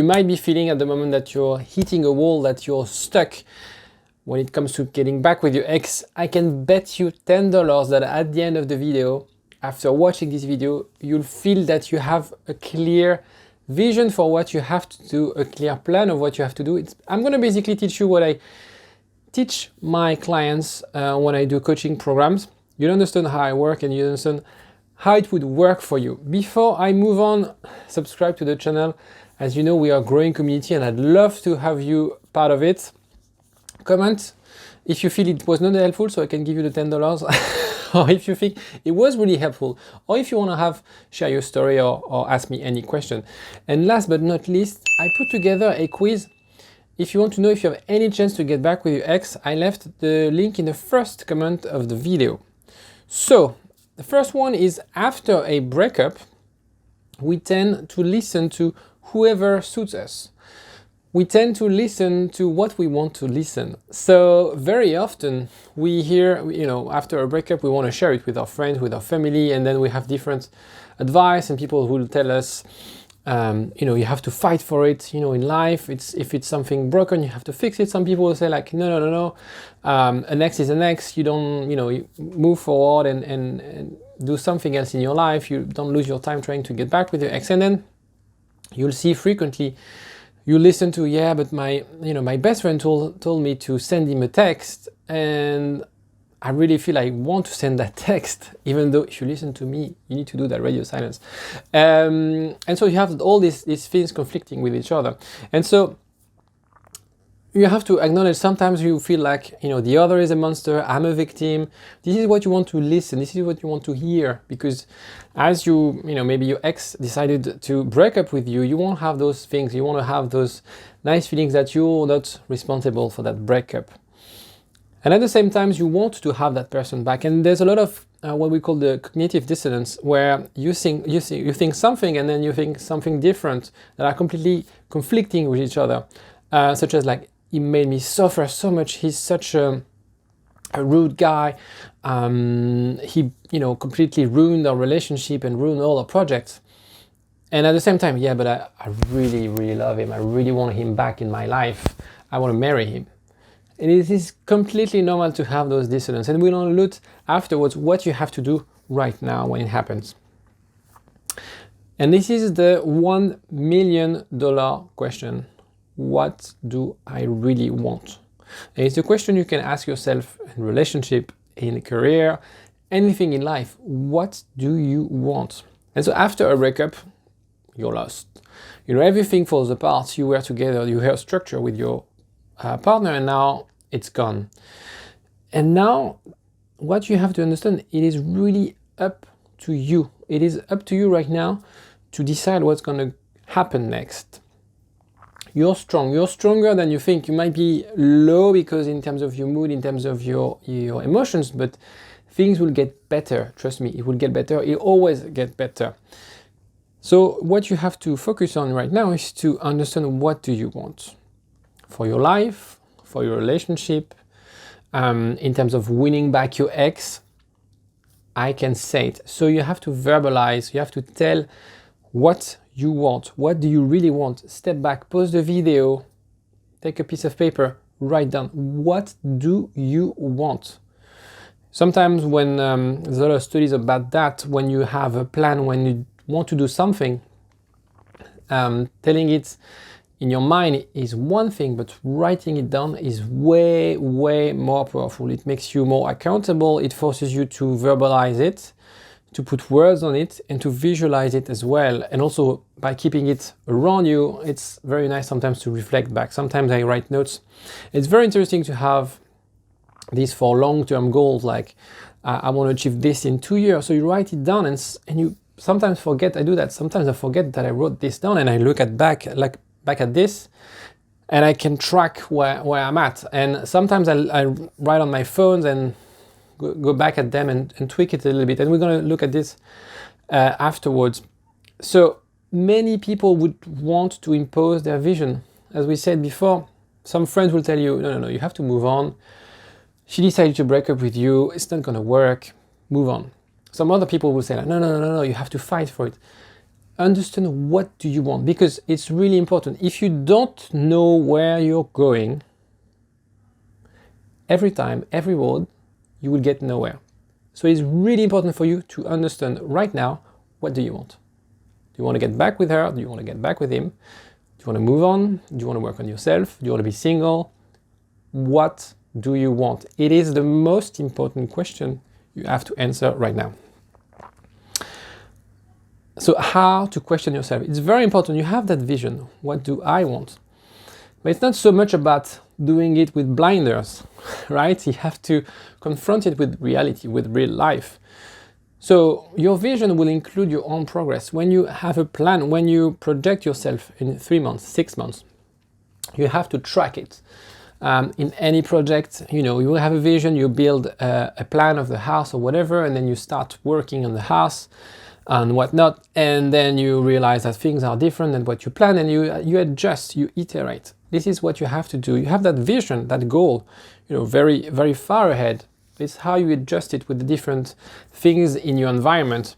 You might be feeling at the moment that you're hitting a wall, that you're stuck when it comes to getting back with your ex. I can bet you $10 that at the end of the video, after watching this video, you'll feel that you have a clear vision for what you have to do, a clear plan of what you have to do. I'm going to basically teach you what I teach my clients when I do coaching programs. You understand how I work and you understand how it would work for you. Before I move on, subscribe to the channel. As you know, we are a growing community and I'd love to have you part of it. Comment if you feel it was not helpful so I can give you the $10, or if you think it was really helpful, or if you want to share your story or ask me any question. And last but not least, I put together a quiz. If you want to know if you have any chance to get back with your ex, I left the link in the first comment of the video. So the first one is, after a breakup, we tend to listen to whoever suits us. We tend to listen to what we want to listen. So very often we hear, after a breakup, we want to share it with our friends, with our family, and then we have different advice and people who will tell us, you have to fight for it, in life. If it's something broken, you have to fix it. Some people will say like, no. An ex is an ex. You don't, you move forward and do something else in your life. You don't lose your time trying to get back with your ex. And then you'll see frequently, you listen to, yeah, but my best friend told me to send him a text, and I really feel I want to send that text, even though if you listen to me, you need to do that radio silence. And so you have all these things conflicting with each other. And so you have to acknowledge sometimes you feel like, the other is a monster, I'm a victim. This is what you want to listen, this is what you want to hear, because as maybe your ex decided to break up with you, you won't have those things, you want to have those nice feelings that you're not responsible for that breakup. And at the same time, you want to have that person back. And there's a lot of what we call the cognitive dissonance, where you think something and then you think something different that are completely conflicting with each other, such as like, he made me suffer so much. He's such a rude guy. He, completely ruined our relationship and ruined all our projects. And at the same time, yeah, but I really, really love him. I really want him back in my life. I want to marry him. And it is completely normal to have those dissonance. And we'll look afterwards what you have to do right now when it happens. And this is the $1 million question. What do I really want? And it's a question you can ask yourself in relationship, in career, anything in life. What do you want? And so after a breakup, you're lost. Everything falls apart. You were together, you had structure with your partner, and now it's gone. And now what you have to understand, it is really up to you. It is up to you right now to decide what's going to happen next. You're strong. You're stronger than you think. You might be low because in terms of your mood, in terms of your emotions, but things will get better. Trust me, it will get better. It always get better. So what you have to focus on right now is to understand, what do you want for your life, for your relationship, in terms of winning back your ex. I can say it. So you have to verbalize, you have to tell what you want. What do you really want? Step back, pause the video, take a piece of paper, write down, what do you want? Sometimes when there's a lot of studies about that, when you have a plan, when you want to do something, telling it in your mind is one thing, but writing it down is way, way more powerful. It makes you more accountable. It forces you to verbalize it, to put words on it, and to visualize it as well. And also by keeping it around you, it's very nice sometimes to reflect back. Sometimes I write notes. It's very interesting to have this for long-term goals, like I want to achieve this in 2 years. So you write it down, and you sometimes forget. I do that. Sometimes I forget that I wrote this down, and I look back at this, and I can track where I'm at. And sometimes I write on my phones and go back at them and tweak it a little bit. And we're going to look at this afterwards. So many people would want to impose their vision. As we said before, some friends will tell you, no, you have to move on. She decided to break up with you. It's not going to work. Move on. Some other people will say, no, you have to fight for it. understand what do you want, because it's really important. If you don't know where you're going, every time, every road, you will get nowhere. So it's really important for you to understand right now, what do you want? Do you want to get back with her? Do you want to get back with him? Do you want to move on? Do you want to work on yourself? Do you want to be single? What do you want? It is the most important question you have to answer right now. So how to question yourself? It's very important. You have that vision. What do I want? But it's not so much about doing it with blinders, right? You have to confront it with reality, with real life. So your vision will include your own progress. When you have a plan, when you project yourself in 3 months, 6 months, you have to track it. In any project, you will have a vision, you build a plan of the house or whatever, and then you start working on the house and whatnot, and then you realize that things are different than what you plan, and you adjust, you iterate. This is what you have to do. You have that vision, that goal, very, very far ahead. It's how you adjust it with the different things in your environment.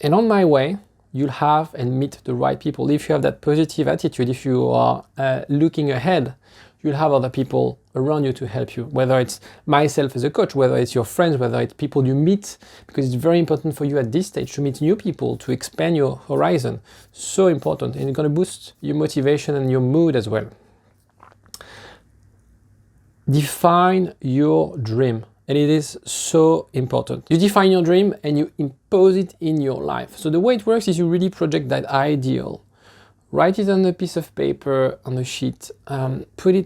And on my way, you'll have and meet the right people. If you have that positive attitude, if you are looking ahead, you'll have other people around you to help you, whether it's myself as a coach, whether it's your friends, whether it's people you meet, because it's very important for you at this stage to meet new people, to expand your horizon. So important, and it's going to boost your motivation and your mood as well. Define your dream, and it is so important. You define your dream and you impose it in your life. So the way it works is you really project that ideal. Write it on a piece of paper, on a sheet,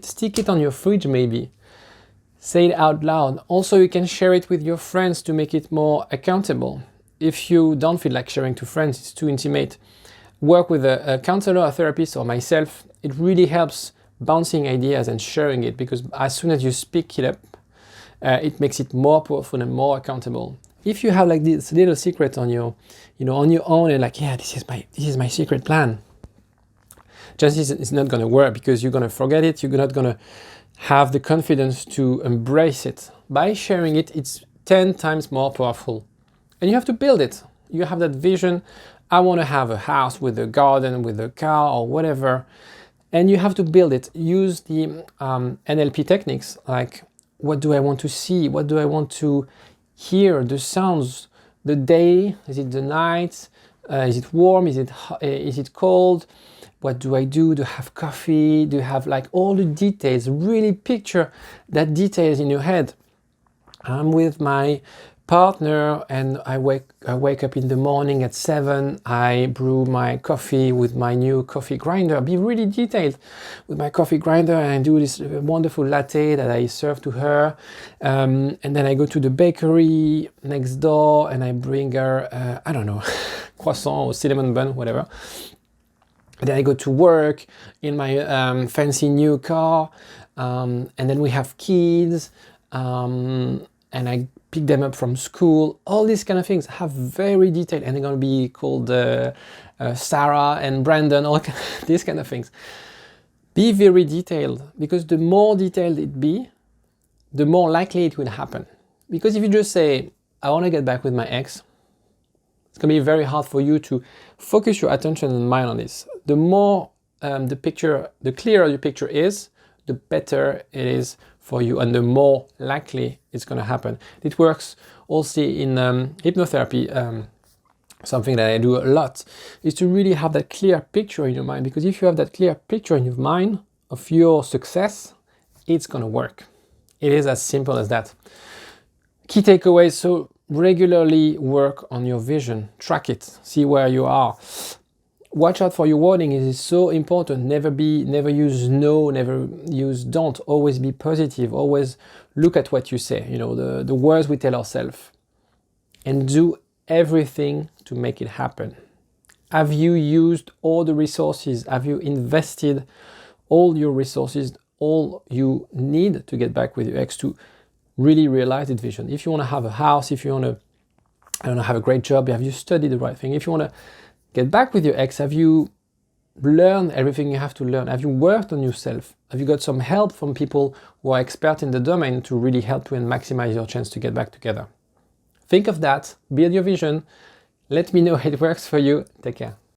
stick it on your fridge maybe. Say it out loud. Also, you can share it with your friends to make it more accountable. If you don't feel like sharing to friends, it's too intimate, work with a counselor, a therapist, or myself. It really helps bouncing ideas and sharing it, because as soon as you speak it up, it makes it more powerful and more accountable. If you have like this little secret on your, on your own, and like, yeah, this is my secret plan, chances it's not going to work, because you're going to forget it. You're not going to have the confidence to embrace it. By sharing it, it's 10 times more powerful. And you have to build it. You have that vision. I want to have a house with a garden, with a car or whatever. And you have to build it. Use the NLP techniques, like what do I want to see? What do I want to hear? The sounds, the day, is it the night? Is it warm? Is it cold? What do I do? Do I have coffee? Do you have like all the details? Really picture that details in your head. I'm with my partner and I wake up in the morning at 7. I brew my coffee with my new coffee grinder. Be really detailed with my coffee grinder, and I do this wonderful latte that I serve to her. And then I go to the bakery next door and I bring her, I don't know, croissant or cinnamon bun, whatever. Then I go to work in my fancy new car, and then we have kids, and I pick them up from school. All these kind of things have very detailed, and they're going to be called Sarah and Brandon, all these kind of things. Be very detailed, because the more detailed it be, the more likely it will happen. Because if you just say, I want to get back with my ex, it's going to be very hard for you to focus your attention and mind on this. The more the clearer your picture is, the better it is for you, and the more likely it's going to happen. It works also in hypnotherapy. Something that I do a lot is to really have that clear picture in your mind, because if you have that clear picture in your mind of your success, it's going to work. It is as simple as that. Key takeaways. So regularly work on your vision, track it, see where you are. Watch out for your wording. It is so important. Never use no, never use don't. Always be positive. Always look at what you say. The words we tell ourselves, and do everything to make it happen. Have you used all the resources? Have you invested all your resources, all you need to get back with your ex to really realize that vision? If you want to have a house, if you want to, have a great job, have you studied the right thing? If you want to get back with your ex, have you learned everything you have to learn? Have you worked on yourself? Have you got some help from people who are expert in the domain to really help you and maximize your chance to get back together? Think of that, build your vision, Let me know if it works for you. Take care.